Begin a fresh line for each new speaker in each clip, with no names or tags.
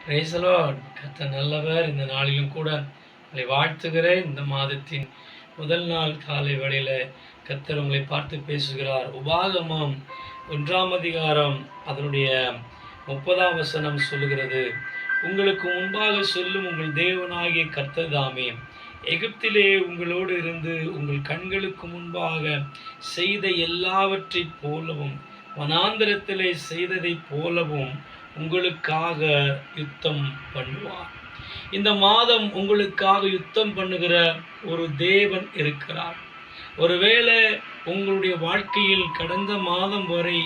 Praise the Lord. கர்த்தர் நல்லவர். இந்த நாளிலும் கூட உங்களை வாழ்த்துகிறேன். இந்த மாதத்தின் முதல் நாள் காலை வேளையில கர்த்தர் உங்களை பார்த்து பேசுகிறார். உபாகமம் 1ஆம் அதிகாரம் அதனுடைய 30ஆம் வசனம் சொல்லுகிறது, உங்களுக்கு முன்பாக சொல்லும் உங்கள் தேவனாகிய கர்த்தர் தாமே எகிப்திலே உங்களோடு இருந்து உங்கள் கண்களுக்கு முன்பாக செய்த எல்லாவற்றைப் போலவும் வனாந்திரத்திலே செய்ததைப் போலவும் உங்களுக்காக யுத்தம் பண்ணுவார். இந்த மாதம் உங்களுக்காக யுத்தம் பண்ணுகிற ஒரு தேவன் இருக்கிறார். ஒருவேளை உங்களுடைய வாழ்க்கையில் கடந்த மாதம் வரை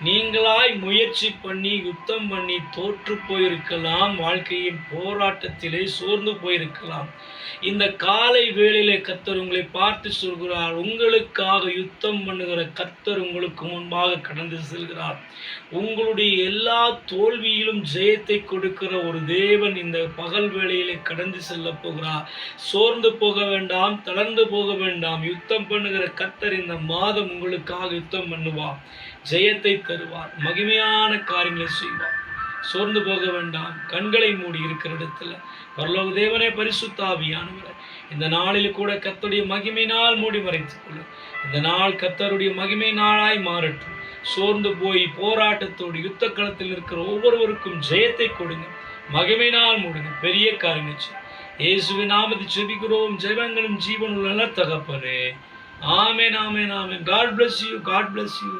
நீங்களாய் முயற்சி பண்ணி யுத்தம் பண்ணி தோற்று போயிருக்கலாம். வாழ்க்கையின் போராட்டத்திலே சோர்ந்து போயிருக்கலாம். இந்த காலை வேளையிலே கர்த்தர் உங்களை பார்த்து சொல்கிறார், உங்களுக்காக யுத்தம் பண்ணுகிற கர்த்தர் உங்களுக்கு முன்பாக கடந்து செல்கிறார். உங்களுடைய எல்லா தோல்வியிலும் ஜெயத்தை கொடுக்கிற ஒரு தேவன் இந்த பகல் வேளையிலே கடந்து செல்ல போகிறார். சோர்ந்து போக வேண்டாம், தளர்ந்து போக வேண்டாம். யுத்தம் பண்ணுகிற கர்த்தர் இந்த மாதம் உங்களுக்காக யுத்தம் பண்ணுவார். ஜெயத்தை தருவார். மகிமையான காரியங்களை செய்வார். சோர்ந்து போக வேண்டாம். கண்களை மூடி இருக்கிற இடத்துல பரலோக தேவனே, பரிசுத்த ஆவியானவரே, இந்த நாளில் கூட கர்த்தருடைய மகிமையினால் மூடி மறைத்துக் கொள்ளும். இந்த நாள் கர்த்தருடைய மகிமை நாளாய் மாறட்டும். சோர்ந்து போய் போராட்டத்தோடு யுத்த களத்தில் இருக்கிற ஒவ்வொருவருக்கும் ஜெயத்தை கொடுங்க. மகிமையினால் மூடுங்க. பெரிய காரியங்கள் இயேசுவின் நாமத்தில் ஜெபிக்கிறோம். ஜெபங்களும் ஜீவனுள்ள நல்ல தகப்பனே. ஆமென், ஆமென், ஆமென். God bless you. God bless you.